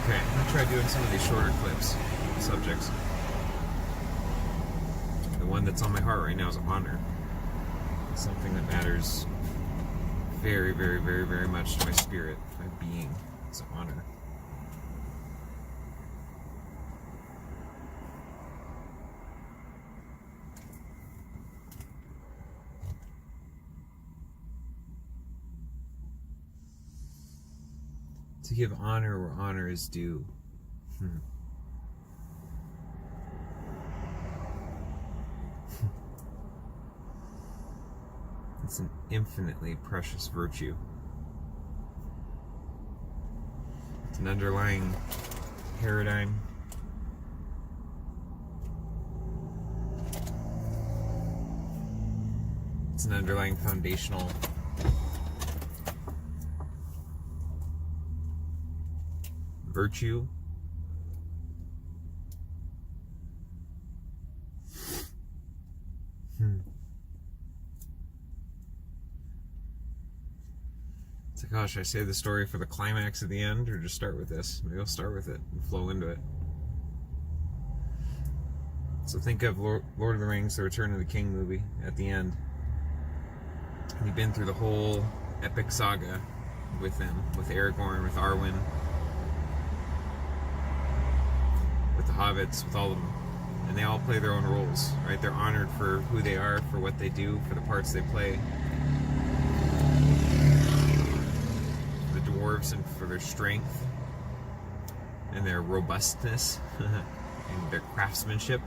Okay, I'm gonna try doing some of these shorter clips, subjects. The one that's on my heart right now is honor. It's something that matters very, very, very, very much to my spirit, my being. It's honor. To give honor where honor is due. It's an infinitely precious virtue. It's an underlying paradigm. It's an underlying foundational virtue. It's like, oh, should I save the story for the climax at the end, or just start with this? Maybe I'll start with it and flow into it. So think of Lord of the Rings, The Return of the King movie at the end. And you've been through the whole epic saga with them, with Aragorn, with Arwen, with the hobbits, with all of them. And they all play their own roles, right? They're honored for who they are, for what they do, for the parts they play. For the dwarves and for their strength and their robustness and their craftsmanship.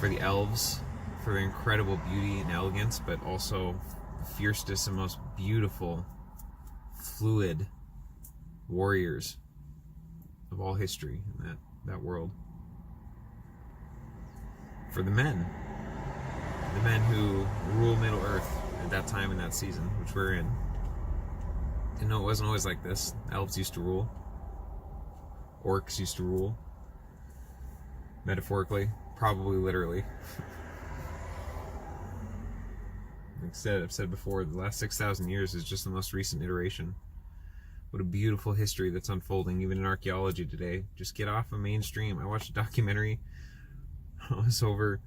For the elves, for their incredible beauty and elegance, but also the fiercest and most beautiful, fluid warriors of all history in that world. For the men who rule Middle Earth at that time in that season, which we're in. And no, it wasn't always like this. Elves used to rule. Orcs used to rule. Metaphorically, probably literally. Like I said, I've said before, the last 6,000 years is just the most recent iteration. What a beautiful history that's unfolding, even in archaeology today. Just get off of mainstream. I watched a documentary. I was over,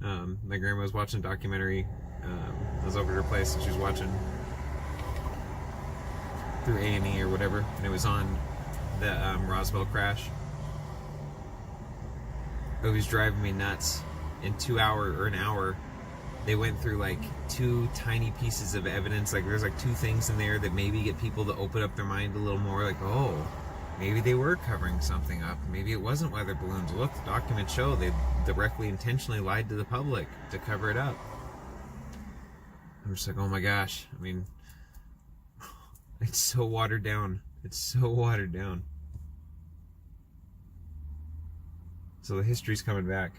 my grandma was watching a documentary. I was over at her place and she was watching through A&E or whatever, and it was on the Roswell crash. It was driving me nuts. In an hour, they went through like 2 tiny pieces of evidence. Like there's like 2 things in there that maybe get people to open up their mind a little more. Like, oh, maybe they were covering something up. Maybe it wasn't weather balloons. Look, the documents show they directly, intentionally lied to the public to cover it up. I'm just like, oh my gosh. I mean, it's so watered down. It's so watered down. So the history's coming back.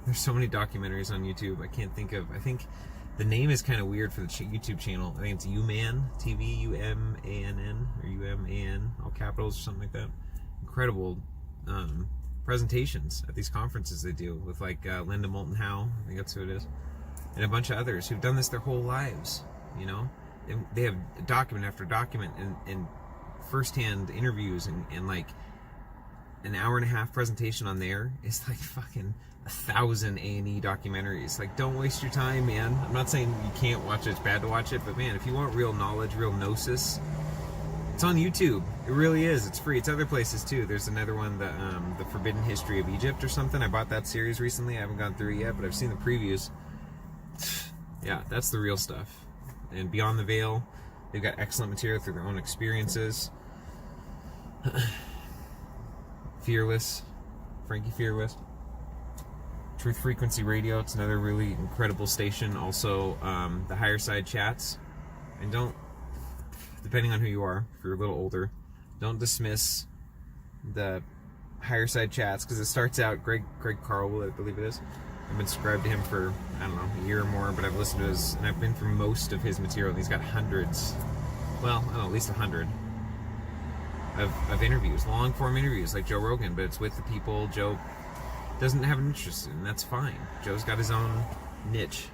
There's so many documentaries on YouTube. I can't think of. I think the name is kind of weird for the YouTube channel. I think it's UMAN TV, UMANN, or UMAN, all capitals or something like that. Incredible presentations at these conferences they do with like Linda Moulton Howe. I think that's who it is, and a bunch of others who've done this their whole lives. You know, they have document after document and firsthand interviews and like an hour-and-a-half presentation on there is like fucking 1,000 A&E documentaries. Like, don't waste your time, man. I'm not saying you can't watch it, it's bad to watch it, but man, if you want real knowledge, real gnosis, it's on YouTube. It really is. It's free. It's other places too. There's another one, the Forbidden History of Egypt or something. I bought that series recently. I haven't gone through it yet, but I've seen the previews. Yeah, that's the real stuff. And Beyond the Veil, they've got excellent material through their own experiences. Fearless, Frankie Fearless. Truth Frequency Radio, it's another really incredible station. Also, the Higher Side Chats. And don't, depending on who you are, if you're a little older, don't dismiss the Higher Side Chats, because it starts out, Greg Carl, I believe it is. I've been subscribed to him for, I don't know, a year or more, but I've listened to his, and I've been through most of his material, and he's got hundreds, well, I don't know, at least 100 of interviews, long-form interviews, like Joe Rogan, but it's with the people Joe doesn't have an interest in, and that's fine. Joe's got his own niche.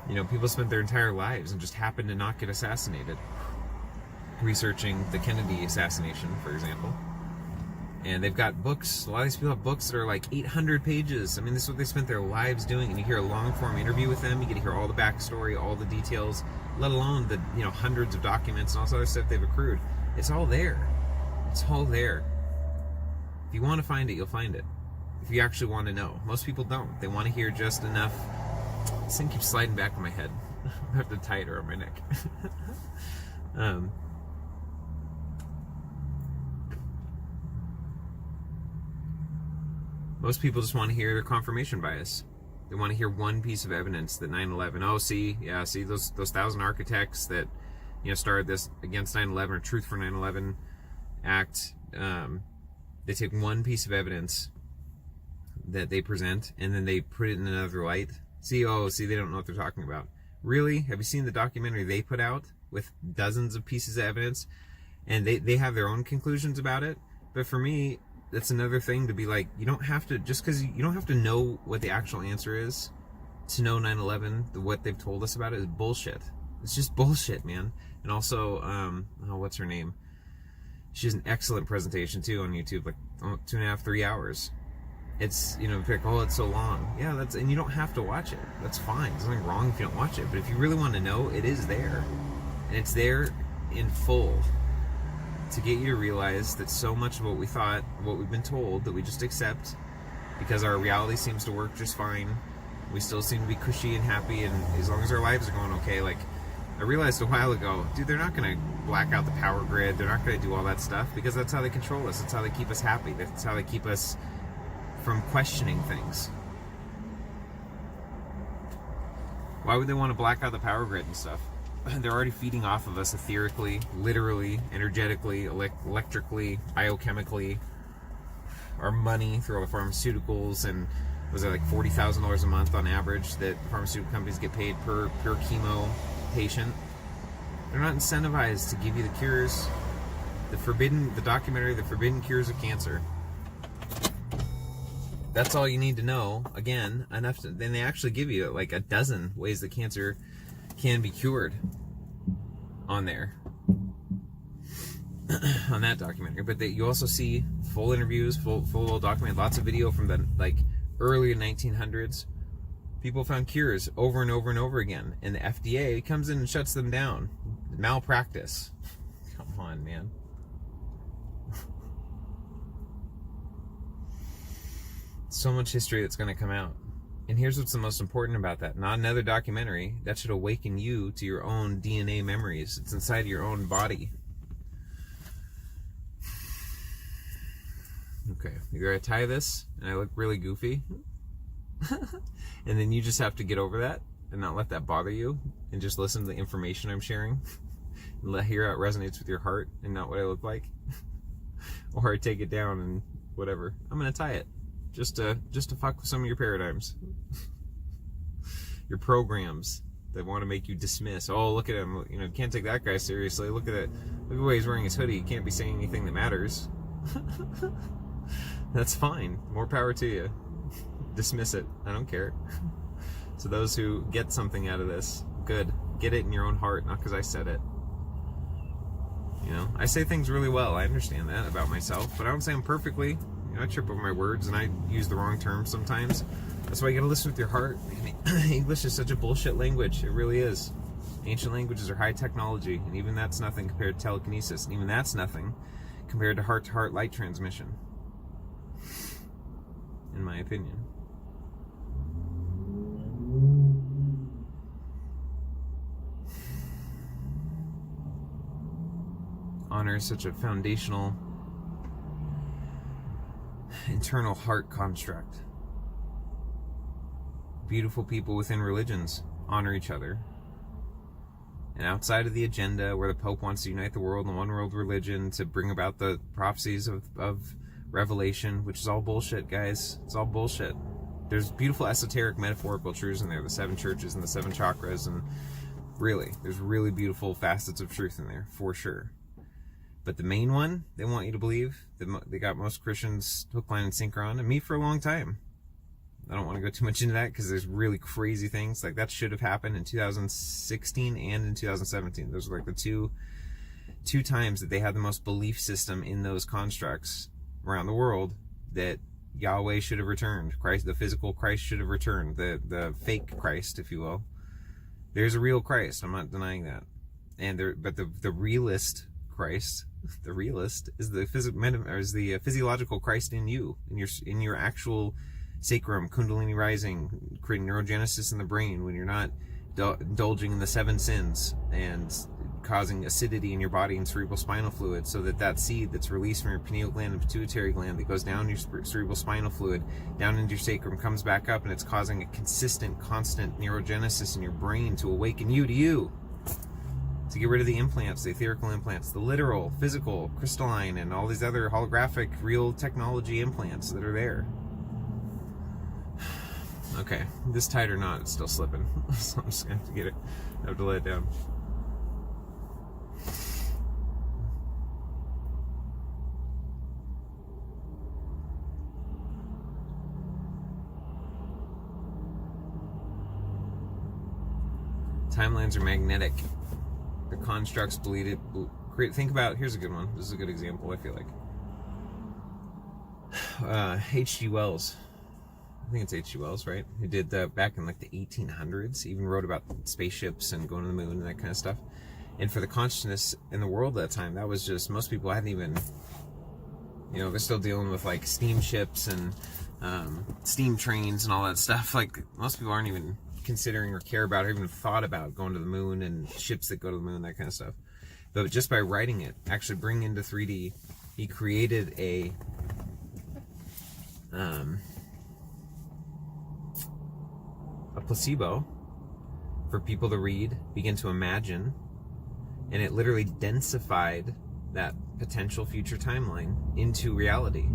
You know, people spent their entire lives and just happened to not get assassinated. Researching the Kennedy assassination, for example. And they've got books. A lot of these people have books that are like 800 pages. I mean, this is what they spent their lives doing. And you hear a long-form interview with them. You get to hear all the backstory, all the details, let alone the, you know, hundreds of documents and all this other stuff they've accrued. It's all there. It's all there. If you want to find it, you'll find it. If you actually want to know. Most people don't. They want to hear just enough. This thing keeps sliding back on my head. I have to tie it around my neck. Most people just want to hear their confirmation bias. They want to hear one piece of evidence that 9/11. Oh, see those 1,000 architects that, you know, started this against 9/11 or Truth for 9/11 Act. They take one piece of evidence that they present and then they put it in another light. See, they don't know what they're talking about. Really? Have you seen the documentary they put out with dozens of pieces of evidence? And they have their own conclusions about it. But for me, that's another thing to be like, you don't have to, just because you don't have to know what the actual answer is to know 9/11, what they've told us about it is bullshit. It's just bullshit, man. And also, what's her name? She has an excellent presentation too on YouTube, like 2.5, 3 hours. It's, you know, like, oh, it's so long. Yeah, and you don't have to watch it. That's fine. There's nothing wrong if you don't watch it. But if you really want to know, it is there. And it's there in full to get you to realize that so much of what we thought, what we've been told, that we just accept because our reality seems to work just fine. We still seem to be cushy and happy, and as long as our lives are going okay. Like, I realized a while ago, dude, they're not going to black out the power grid. They're not going to do all that stuff because that's how they control us. That's how they keep us happy. That's how they keep us from questioning things. Why would they want to black out the power grid and stuff? They're already feeding off of us etherically, literally, energetically, electrically, biochemically, our money through all the pharmaceuticals, and was it like $40,000 a month on average that pharmaceutical companies get paid per chemo patient? They're not incentivized to give you the cures, the documentary, The Forbidden Cures of Cancer. That's all you need to know. Again, then they actually give you like a dozen ways that cancer can be cured on there, on that documentary. But you also see full interviews, full document, lots of video from the like early 1900s. People found cures over and over and over again, and the FDA comes in and shuts them down. Malpractice. Come on, man. So much history that's going to come out. And here's what's the most important about that. Not another documentary. That should awaken you to your own DNA memories. It's inside your own body. Okay, either I tie this and I look really goofy, and then you just have to get over that and not let that bother you and just listen to the information I'm sharing and hear how it resonates with your heart and not what I look like. Or I take it down and whatever. I'm going to tie it. Just to fuck with some of your paradigms. Your programs that want to make you dismiss. Oh, look at him. You know, can't take that guy seriously. Look at it. Look at the way he's wearing his hoodie. He can't be saying anything that matters. That's fine. More power to you. Dismiss it. I don't care. So those who get something out of this, good. Get it in your own heart, not because I said it. You know, I say things really well. I understand that about myself, but I don't say them perfectly. You know, I trip over my words and I use the wrong terms sometimes. That's why you gotta listen with your heart. English is such a bullshit language. It really is. Ancient languages are high technology, and even that's nothing compared to telekinesis, and even that's nothing compared to heart-to-heart light transmission, in my opinion. Honor is such a foundational internal heart construct. Beautiful people within religions honor each other. And outside of the agenda where the Pope wants to unite the world in one world religion to bring about the prophecies of Revelation, which is all bullshit, guys. It's all bullshit. There's beautiful esoteric metaphorical truths in there, the 7 churches and the 7 chakras, and really, there's really beautiful facets of truth in there, for sure. But the main one they want you to believe, they got most Christians hook, line, and sinker on, and me for a long time. I don't want to go too much into that because there's really crazy things. Like, that should have happened in 2016 and in 2017. Those were like the two times that they had the most belief system in those constructs around the world, that Yahweh should have returned. Christ, the physical Christ, should have returned. The fake Christ, if you will. There's a real Christ. I'm not denying that. But the realist Christ, the realist, is the physiological Christ in you, in your actual sacrum, kundalini rising, creating neurogenesis in the brain when you're not indulging in the 7 sins and causing acidity in your body and cerebral spinal fluid, so that seed that's released from your pineal gland and pituitary gland that goes down your cerebral spinal fluid, down into your sacrum, comes back up, and it's causing a consistent, constant neurogenesis in your brain to awaken you to you. To get rid of the implants, the etherical implants, the literal, physical, crystalline, and all these other holographic, real technology implants that are there. Okay, this tight or not, it's still slipping. So I'm just going to have to I have to let it down. Timelines are magnetic. The constructs deleted. Think about, here's a good one. This is a good example, I feel like. H.G. Wells. I think it's H.G. Wells, right? Who did back in like the 1800s, even wrote about spaceships and going to the moon and that kind of stuff. And for the consciousness in the world at that time, that was just, most people hadn't even, they're still dealing with like steamships and steam trains and all that stuff. Like, most people aren't even considering or care about or even thought about going to the moon and ships that go to the moon, that kind of stuff. But just by writing it, actually bringing into 3D, he created a placebo for people to read, begin to imagine, and it literally densified that potential future timeline into reality.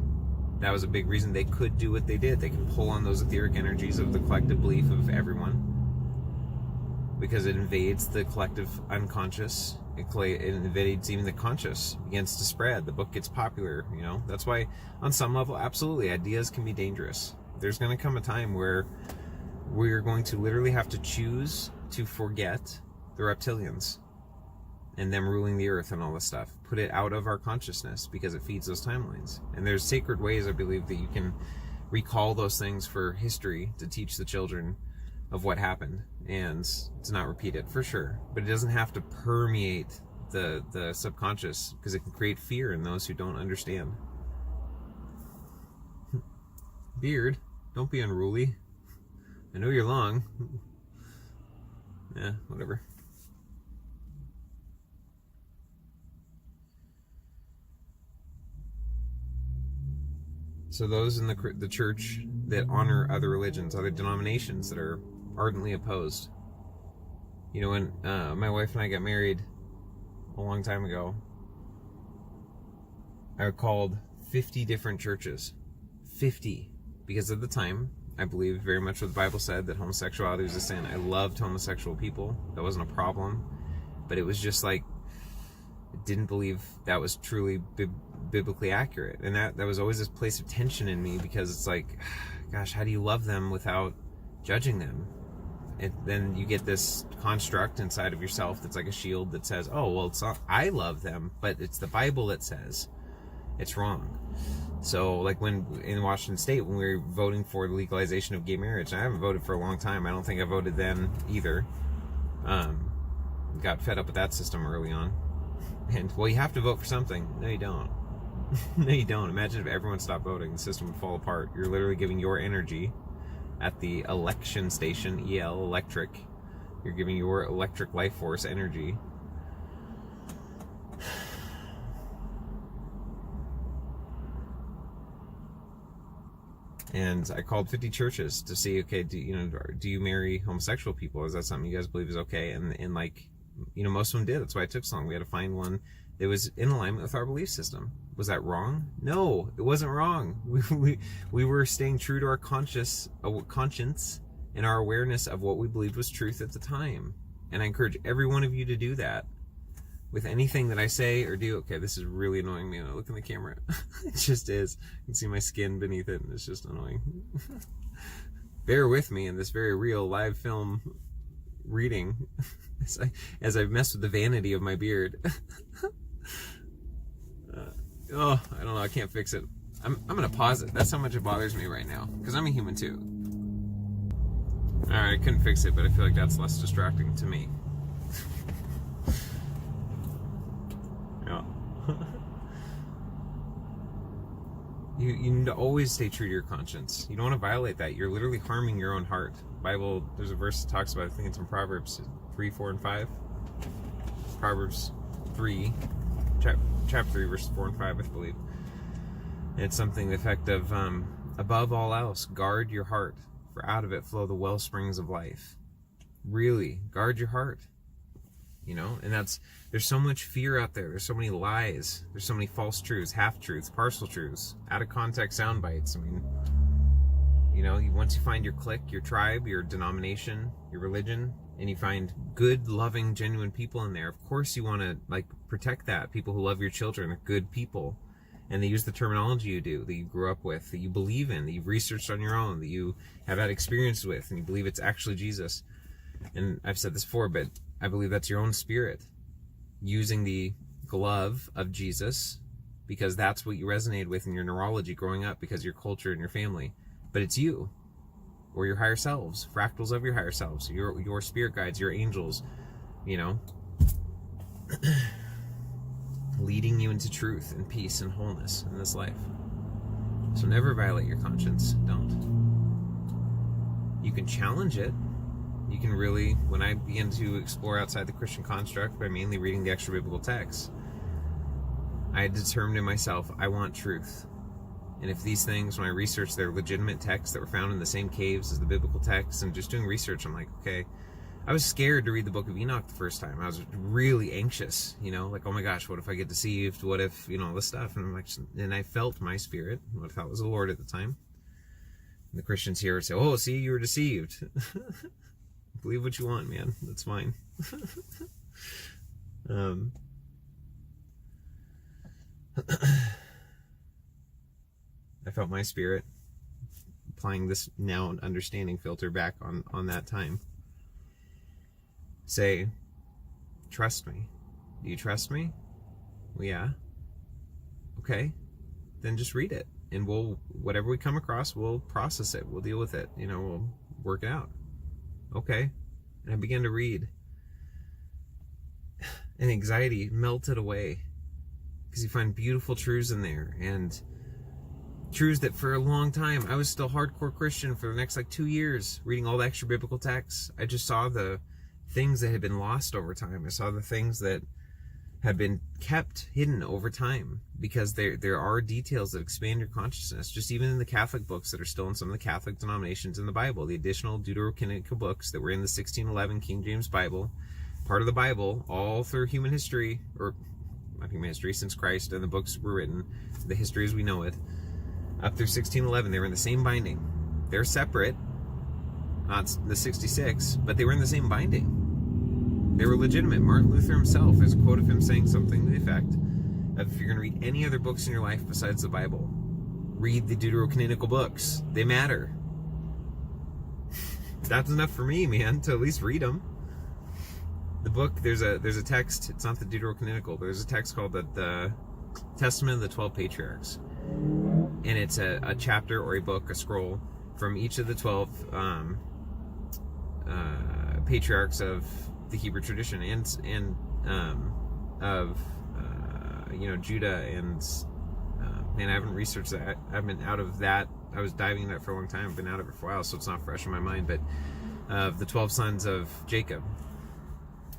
That was a big reason they could do what they did. They could pull on those etheric energies of the collective belief of everyone, because it invades the collective unconscious. It invades even the conscious, begins to spread. The book gets popular, That's why, on some level, absolutely, ideas can be dangerous. There's going to come a time where we're going to literally have to choose to forget the reptilians and them ruling the earth and all this stuff. Put it out of our consciousness because it feeds those timelines. And there's sacred ways, I believe, that you can recall those things for history to teach the children of what happened and to not repeat it, for sure. But it doesn't have to permeate the subconscious, because it can create fear in those who don't understand. Beard, don't be unruly. I know you're long. Yeah, whatever. So those in the church that honor other religions, other denominations that are ardently opposed. When my wife and I got married a long time ago, I called 50 different churches. 50. Because at the time, I believed very much what the Bible said, that homosexuality was a sin. I loved homosexual people. That wasn't a problem. But it was just like, I didn't believe that was truly biblically accurate. And that was always this place of tension in me, because it's like, gosh, how do you love them without judging them? And then you get this construct inside of yourself that's like a shield that says, oh, well, it's not, I love them, but it's the Bible that says it's wrong. So, like when in Washington State, when we were voting for the legalization of gay marriage, I haven't voted for a long time. I don't think I voted then either. Got fed up with that system early on. And, well, you have to vote for something. No, you don't. No, you don't. Imagine if everyone stopped voting, the system would fall apart. You're literally giving your energy at the election station, EL, electric. You're giving your electric life force energy. And I called 50 churches to see, okay, do you marry homosexual people? Is that something you guys believe is okay? And like, most of them did. That's why it took so long. We had to find one that was in alignment with our belief system. Was that wrong? No, it wasn't wrong. We were staying true to our conscience and our awareness of what we believed was truth at the time. And I encourage every one of you to do that with anything that I say or do. Okay, this is really annoying me when I look in the camera. It just is. You can see my skin beneath it, and it's just annoying. bear with me in this very real live film reading as I mess with the vanity of my beard. I don't know, I can't fix it. I'm gonna pause it. That's how much it bothers me right now, because I'm a human too. Alright, I couldn't fix it, but I feel like that's less distracting to me. Yeah. You need to always stay true to your conscience. You don't want to violate that. You're literally harming your own heart. Bible, there's a verse that talks about, I think it's in Proverbs 3, 4, and 5. Proverbs 3, chapter 3, verses 4 and 5, I believe. And it's something to the effect of, above all else, guard your heart, for out of it flow the well springs of life. Really, guard your heart. You know, and there's so much fear out there. There's so many lies. There's so many false truths, half-truths, partial truths, out of context sound bites. I mean, you know, once you find your clique, your tribe, your denomination, your religion, and you find good, loving, genuine people in there, of course you want to, like, protect that. People who love your children are good people. And they use the terminology you do, that you grew up with, that you believe in, that you've researched on your own, that you have had experience with, and you believe it's actually Jesus. And I've said this before, but I believe that's your own spirit using the glove of Jesus, because that's what you resonated with in your neurology growing up, because of your culture and your family. But it's you, or your higher selves, fractals of your higher selves, your spirit guides, your angels, you know, leading you into truth and peace and wholeness in this life. So never violate your conscience. Don't. You can challenge it. You can really, when I begin to explore outside the Christian construct by mainly reading the extra biblical texts, I determined in myself, I want truth. And if these things, when I researched, they're legitimate texts that were found in the same caves as the biblical texts, and just doing research, I'm like, okay. I was scared to read the book of Enoch the first time. I was really anxious, you know, like, oh my gosh, what if I get deceived? What if, you know, all this stuff? And I'm like, and I felt my spirit, what I thought was the Lord at the time. And the Christians here would say, oh, see, you were deceived. Believe what you want, man. That's fine. I felt my spirit applying this now understanding filter back on that time. Say, trust me. Do you trust me? Well, yeah. Okay. Then just read it. And whatever we come across, we'll process it. We'll deal with it. You know, we'll work it out. Okay. And I began to read. And anxiety melted away. Because you find beautiful truths in there. And truths that for a long time, I was still hardcore Christian for the next 2 years, reading all the extra biblical texts. I just saw the things that had been lost over time. I saw the things that had been kept hidden over time, because there are details that expand your consciousness, just even in the Catholic books that are still in some of the Catholic denominations in the Bible, the additional Deuterocanonical books that were in the 1611 King James Bible, part of the Bible, all through human history, or not human history, since Christ and the books were written, the history as we know it, up through 1611, they were in the same binding. They're separate, not the 66, but they were in the same binding. They were legitimate. Martin Luther himself, there's a quote of him saying something to the effect of, if you're going to read any other books in your life besides the Bible, read the Deuterocanonical books. They matter. That's enough for me, man, to at least read them. The book, there's a text, it's not the Deuterocanonical, but there's a text called the Testament of the 12 Patriarchs. And it's a chapter or a book, a scroll, from each of the 12 patriarchs of the Hebrew tradition, and of Judah, and man, I haven't researched that. I've been out of that. I was diving in that for a long time. I've been out of it for a while, so it's not fresh in my mind. But of the 12 sons of Jacob,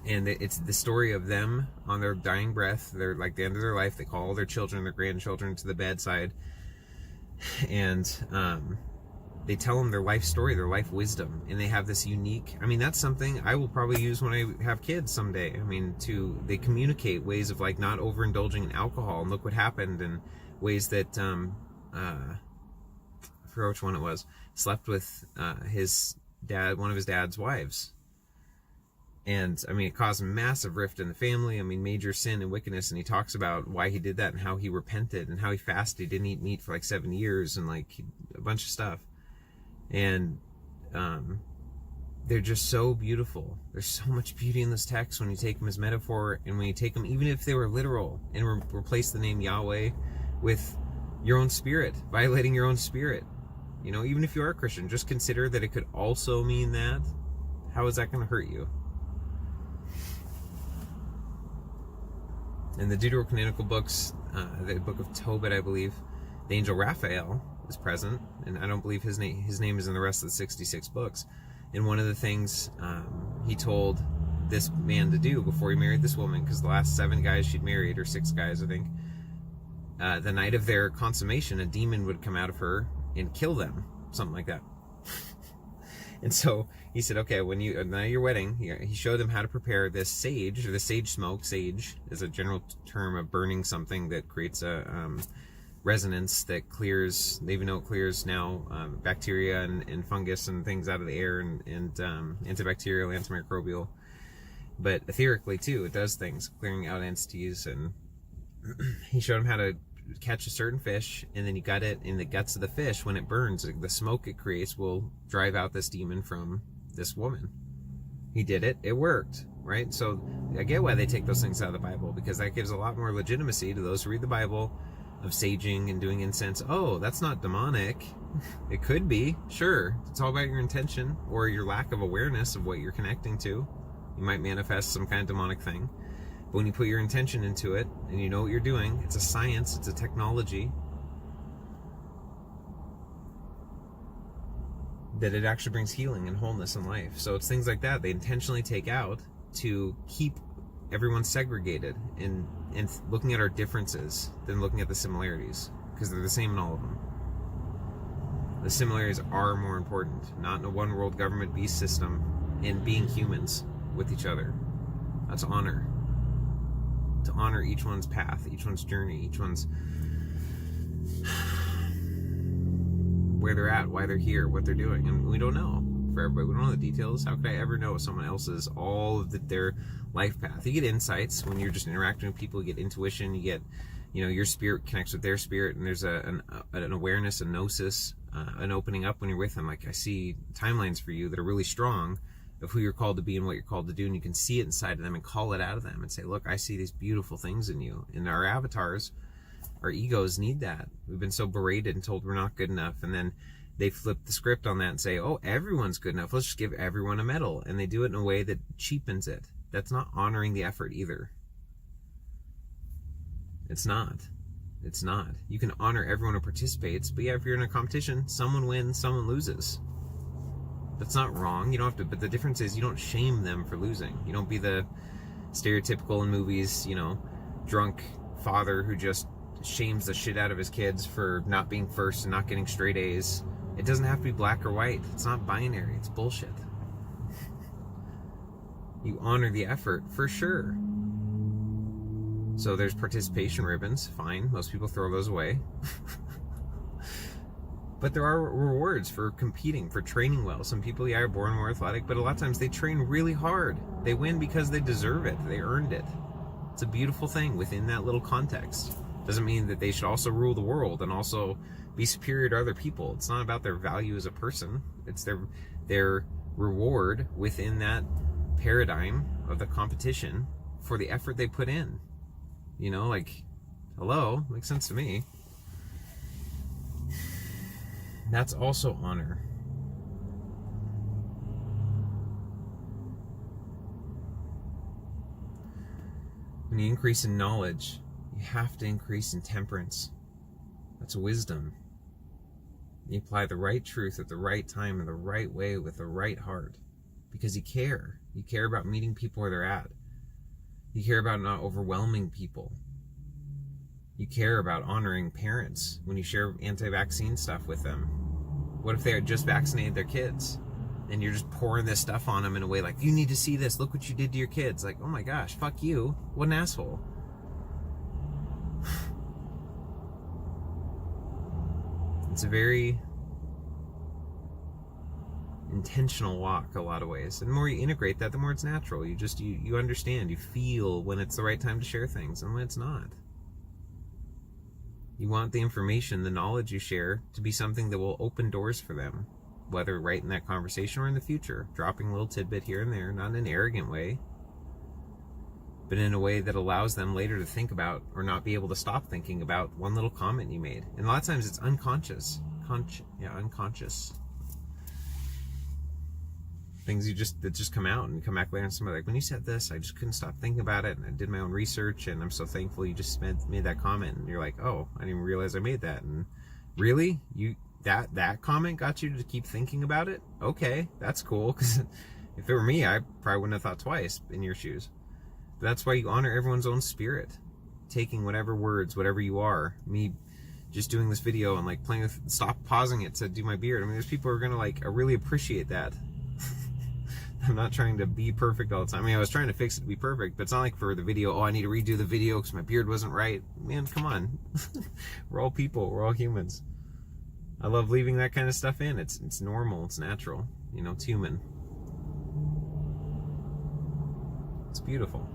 and it's the story of them on their dying breath. They're like the end of their life. They call all their children, their grandchildren, to the bedside, and they tell them their life story, their life wisdom, and they have this unique, I mean, that's something I will probably use when I have kids someday. I mean, they communicate ways of not overindulging in alcohol, and look what happened, and ways that, I forgot which one it was, slept with his dad, one of his dad's wives. And, I mean, it caused a massive rift in the family. I mean, major sin and wickedness. And he talks about why he did that and how he repented and how he fasted. He didn't eat meat for 7 years and a bunch of stuff. And they're just so beautiful. There's so much beauty in this text when you take them as metaphor, and when you take them, even if they were literal, and replace the name Yahweh with your own spirit, violating your own spirit. You know, even if you are a Christian, just consider that it could also mean that. How is that going to hurt you? In the Deuterocanonical books, the book of Tobit, I believe, the angel Raphael is present, and I don't believe his name is in the rest of the 66 books. And one of the things he told this man to do before he married this woman, because the last 7 guys she'd married, or 6 guys, I think, the night of their consummation, a demon would come out of her and kill them, something like that. And so he said, okay, when you now your wedding, he showed them how to prepare this sage, or the sage smoke. Sage is a general term of burning something that creates a resonance that clears. They even know it clears now bacteria and fungus and things out of the air, and antibacterial, antimicrobial. But etherically too, it does things, clearing out entities. And he showed them how to catch a certain fish, and then you got it in the guts of the fish. When it burns, the smoke it creates will drive out this demon from this woman. He did it. It worked, right? So I get why they take those things out of the Bible, because that gives a lot more legitimacy to those who read the Bible, of saging and doing incense. Oh, that's not demonic. It could be, sure. It's all about your intention or your lack of awareness of what you're connecting to. You might manifest some kind of demonic thing. But when you put your intention into it, and you know what you're doing, it's a science, it's a technology, that it actually brings healing and wholeness in life. So it's things like that they intentionally take out to keep everyone segregated and looking at our differences than looking at the similarities, because they're the same in all of them. The similarities are more important, not in a one world government beast system, in being humans with each other. That's honor. To honor each one's path, each one's journey, each one's where they're at, why they're here, what they're doing. And we don't know for everybody. We don't know the details. How could I ever know someone else's, all of their life path? You get insights when you're just interacting with people. You get intuition. You get, your spirit connects with their spirit, and there's an awareness, a gnosis, an opening up when you're with them. Like, I see timelines for you that are really strong, of who you're called to be and what you're called to do, and you can see it inside of them and call it out of them and say, look, I see these beautiful things in you. And our avatars, our egos need that. We've been so berated and told we're not good enough, and then they flip the script on that and say, oh, everyone's good enough, let's just give everyone a medal. And they do it in a way that cheapens it. That's not honoring the effort either. It's not. You can honor everyone who participates, but yeah, if you're in a competition, someone wins, someone loses. That's not wrong. You don't have to, but the difference is you don't shame them for losing. You don't be the stereotypical in movies, drunk father who just shames the shit out of his kids for not being first and not getting straight A's. It doesn't have to be black or white. It's not binary. It's bullshit. You honor the effort for sure. So there's participation ribbons. Fine. Most people throw those away. But there are rewards for competing, for training well. Some people, are born more athletic, but a lot of times they train really hard. They win because they deserve it. They earned it. It's a beautiful thing within that little context. Doesn't mean that they should also rule the world and also be superior to other people. It's not about their value as a person. It's their reward within that paradigm of the competition for the effort they put in. Hello, makes sense to me. That's also honor. When you increase in knowledge, you have to increase in temperance. That's wisdom. You apply the right truth at the right time in the right way with the right heart, because you care. You care about meeting people where they're at. You care about not overwhelming people. You care about honoring parents when you share anti-vaccine stuff with them. What if they had just vaccinated their kids and you're just pouring this stuff on them in a way like, you need to see this, look what you did to your kids. Like, oh my gosh, fuck you. What an asshole. It's a very intentional walk a lot of ways. And the more you integrate that, the more it's natural. You understand, you feel when it's the right time to share things and when it's not. You want the information, the knowledge you share, to be something that will open doors for them. whether right in that conversation or in the future, dropping a little tidbit here and there, not in an arrogant way, but in a way that allows them later to think about or not be able to stop thinking about one little comment you made. And a lot of times it's unconscious. Unconscious. Things that just come out and come back later and somebody like, when you said this, I just couldn't stop thinking about it, and I did my own research, and I'm so thankful you just made that comment. And you're like, oh, I didn't even realize I made that. And really? That comment got you to keep thinking about it? Okay, that's cool, because if it were me, I probably wouldn't have thought twice in your shoes. But that's why you honor everyone's own spirit. Taking whatever words, whatever you are. Me just doing this video and like playing with, stop pausing it to do my beard. I mean, there's people who are gonna like really appreciate that. I'm not trying to be perfect all the time. I mean, I was trying to fix it to be perfect, but it's not like for the video, oh, I need to redo the video because my beard wasn't right. Man, come on. We're all people. We're all humans. I love leaving that kind of stuff in. It's normal. It's natural. You know, it's human. It's beautiful.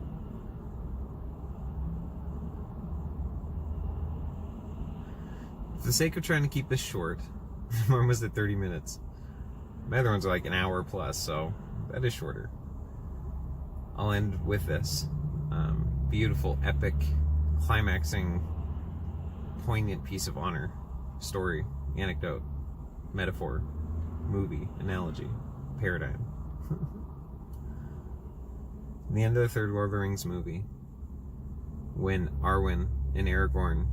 For the sake of trying to keep this short, mine was at 30 minutes. My other ones are like an hour plus, so that is shorter. I'll end with this beautiful, epic, climaxing, poignant piece of honor, story, anecdote, metaphor, movie, analogy, paradigm. In the end of the third Lord of the Rings movie, when Arwen and Aragorn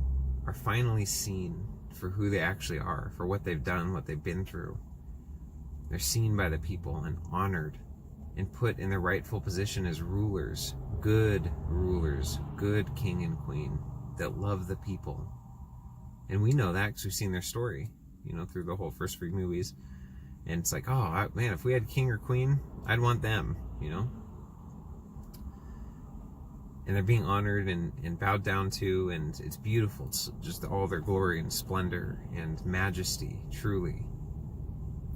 are finally seen for who they actually are, for what they've done, what they've been through, they're seen by the people and honored and put in their rightful position as rulers, good king and queen that love the people. And we know that because we've seen their story, you know, through the whole first 3 movies. And it's like, oh, man, if we had king or queen, I'd want them, you know? And they're being honored and bowed down to, and it's beautiful. It's just all their glory and splendor and majesty, truly.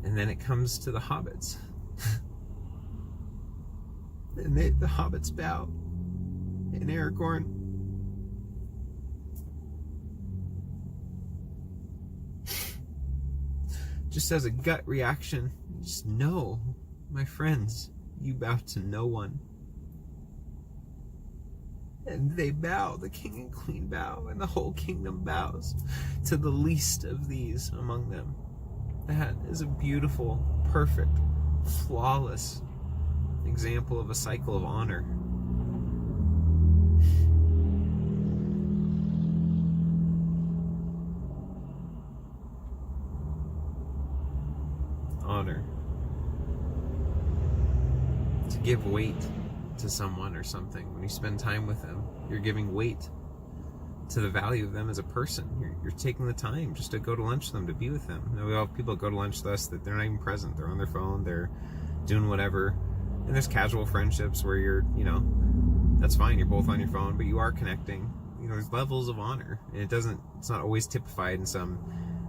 And then it comes to the hobbits. And the hobbits bow. And Aragorn just has a gut reaction. Just, no, my friends, you bow to no one. And they bow, the king and queen bow, and the whole kingdom bows to the least of these among them. That is a beautiful, perfect, flawless example of a cycle of honor. Honor. To give weight to someone or something. When you spend time with them, you're giving weight to the value of them as a person. You're taking the time just to go to lunch with them, to be with them. Now, we all have people go to lunch with us that they're not even present. They're on their phone, they're doing whatever. And there's casual friendships where you're, you know, that's fine, you're both on your phone, but you are connecting. You know, there's levels of honor. And it's not always typified in some,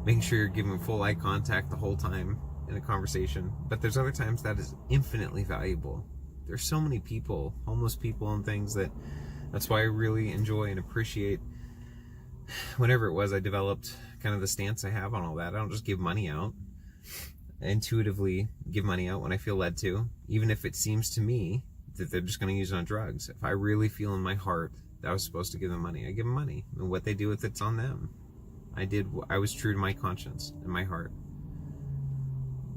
making sure you're giving full eye contact the whole time in a conversation. But there's other times that is infinitely valuable. There's so many people, homeless people and things, that's why I really enjoy and appreciate whenever it was I developed kind of the stance I have on all that. I don't just give money out. I intuitively give money out when I feel led to, even if it seems to me that they're just going to use it on drugs. If I really feel in my heart that I was supposed to give them money, I give them money. And what they do with it's on them. I was true to my conscience and my heart.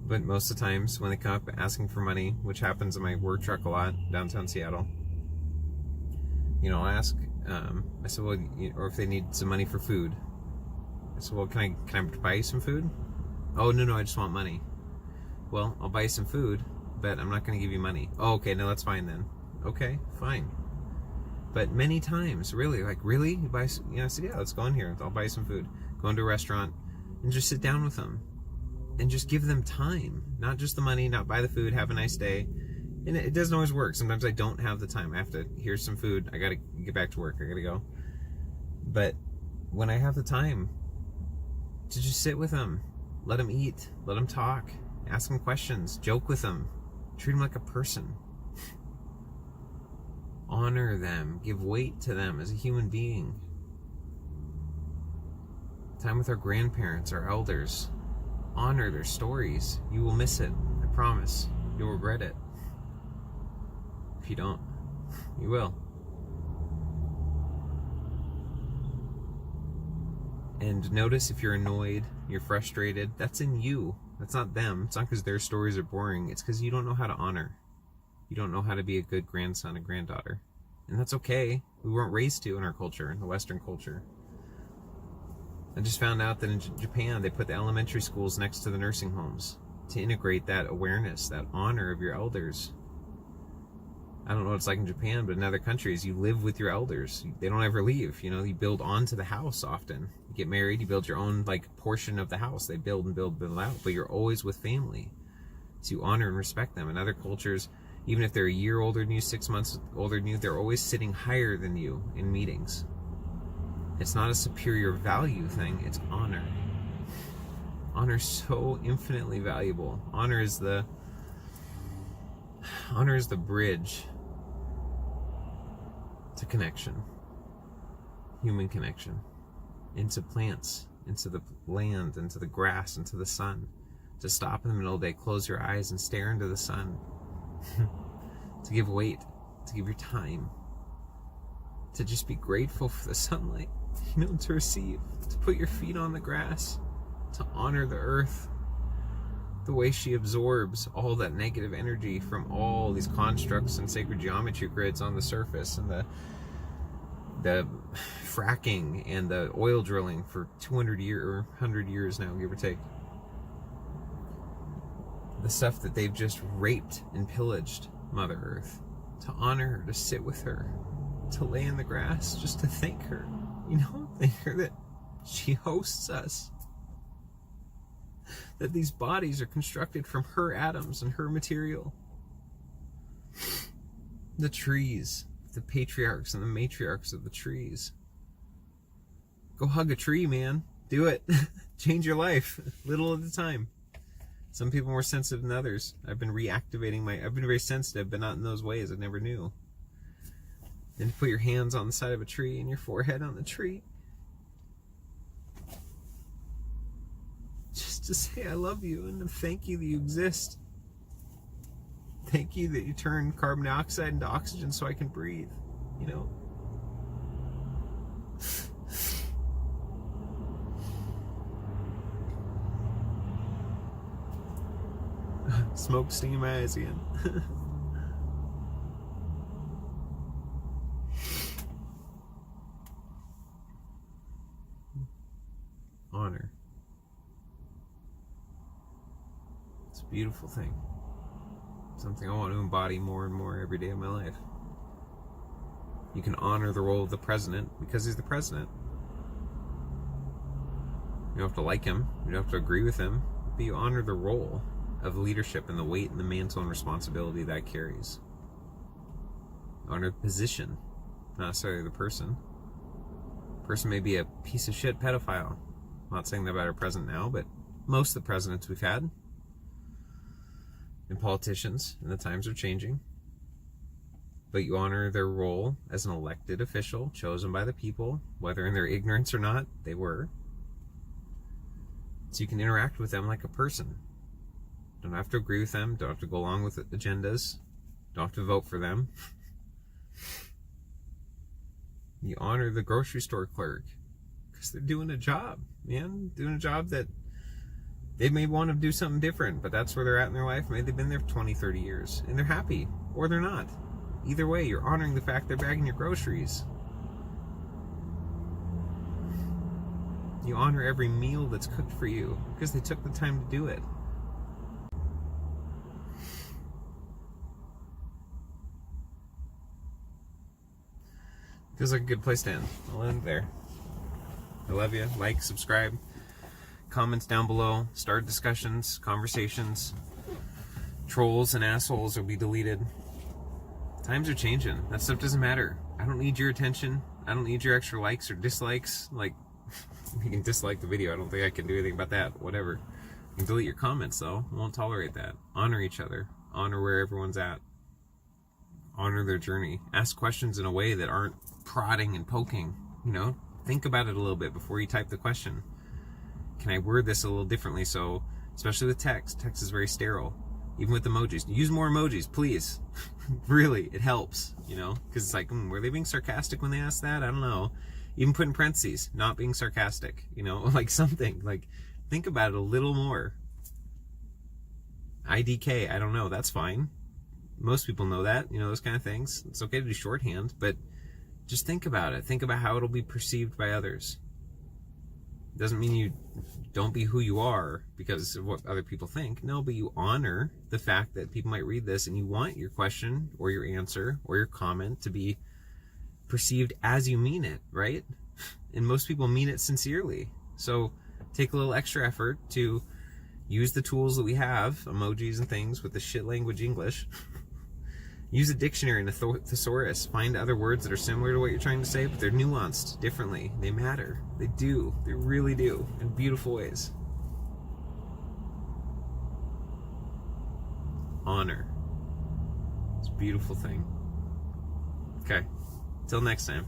But most of the times when they come up asking for money, which happens in my work truck a lot, downtown Seattle, you know, I'll ask, I said, well, or if they need some money for food. I said, well, can I buy you some food? Oh, no, I just want money. Well, I'll buy you some food, but I'm not going to give you money. Oh, okay, no, that's fine then. Okay, fine. But many times, really, like, really? You buy, you know, I said, yeah, let's go in here. I'll buy you some food. Go into a restaurant and just sit down with them. And just give them time, not just the money, not buy the food, have a nice day. And it doesn't always work. Sometimes I don't have the time. I have to, here's some food, I gotta get back to work, I gotta go. But when I have the time to just sit with them, let them eat, let them talk, ask them questions, joke with them, treat them like a person. Honor them, give weight to them as a human being. Time with our grandparents, our elders. honor their stories. You will miss it. I promise. You'll regret it. If you don't, you will. And notice if you're annoyed, you're frustrated, that's in you. That's not them. It's not because their stories are boring. It's because you don't know how to honor. You don't know how to be a good grandson, a granddaughter. And that's okay. We weren't raised to in our culture, in the Western culture. I just found out that in Japan, they put the elementary schools next to the nursing homes to integrate that awareness, that honor of your elders. I don't know what it's like in Japan, but in other countries, you live with your elders. They don't ever leave. You know, you build onto the house often. You get married, you build your own portion of the house. They build and build out, but you're always with family. So you honor and respect them. In other cultures, even if they're a year older than you, 6 months older than you, they're always sitting higher than you in meetings. It's not a superior value thing, it's honor. Honor is so infinitely valuable. Honor is the bridge to connection, human connection, into plants, into the land, into the grass, into the sun. To stop in the middle of the day, close your eyes and stare into the sun. To give weight, to give your time, to just be grateful for the sunlight, to receive, to put your feet on the grass, to honor the earth, the way she absorbs all that negative energy from all these constructs and sacred geometry grids on the surface, and the fracking and the oil drilling for 200 years or 100 years now, give or take. The stuff that they've just raped and pillaged Mother Earth. To honor her, to sit with her, to lay in the grass, just to thank her. Thank her that she hosts us. That these bodies are constructed from her atoms and her material. The trees, the patriarchs and the matriarchs of the trees. Go hug a tree, man. Do it. Change your life, little at a time. Some people are more sensitive than others. I've been reactivating I've been very sensitive, but not in those ways. I never knew. Then put your hands on the side of a tree and your forehead on the tree. Just to say I love you and to thank you that you exist. Thank you that you turn carbon dioxide into oxygen so I can breathe. Smoke stinging my eyes again. Honor. It's a beautiful thing. Something I want to embody more and more every day of my life. You can honor the role of the president because he's the president. You don't have to like him. You don't have to agree with him. But you honor the role of leadership and the weight and the mantle and responsibility that carries. Honor the position, not necessarily the person. The person may be a piece of shit pedophile. I'm not saying that about our president now, but most of the presidents we've had, and politicians, and the times are changing. But you honor their role as an elected official, chosen by the people, whether in their ignorance or not, they were. So you can interact with them like a person. Don't have to agree with them, don't have to go along with agendas, don't have to vote for them. You honor the grocery store clerk because they're doing a job, man. Doing a job that they may want to do something different, but that's where they're at in their life. Maybe they've been there for 20, 30 years, and they're happy, or they're not. Either way, you're honoring the fact they're bagging your groceries. You honor every meal that's cooked for you because they took the time to do it. Feels like a good place to end. I'll end there. I love you. Like, subscribe, comments down below, start discussions, conversations. Trolls and assholes will be deleted. Times are changing. That stuff doesn't matter. I don't need your attention. I don't need your extra likes or dislikes. You can dislike the video. I don't think I can do anything about that. Whatever. You can delete your comments, though. I won't tolerate that. Honor each other. Honor where everyone's at. Honor their journey. Ask questions in a way that aren't prodding and poking. Think about it a little bit before you type the question. Can I word this a little differently so especially with text. Text is very sterile. Even with emojis. Use more emojis, please. Really, it helps, you know? Because it's like, were they being sarcastic when they asked that? I don't know. Even put in parentheses, not being sarcastic, you know? Like something. Like, think about it a little more. IDK, I don't know. That's fine. Most people know that, you know, those kind of things. It's okay to do shorthand, but just think about it. Think about how it'll be perceived by others. It doesn't mean you don't be who you are because of what other people think. No, but you honor the fact that people might read this and you want your question or your answer or your comment to be perceived as you mean it, right? And most people mean it sincerely. So take a little extra effort to use the tools that we have, emojis and things with the shit language English. Use a dictionary and a thesaurus. Find other words that are similar to what you're trying to say, but they're nuanced differently. They matter. They do. They really do. In beautiful ways. Honor. It's a beautiful thing. Okay. Till next time.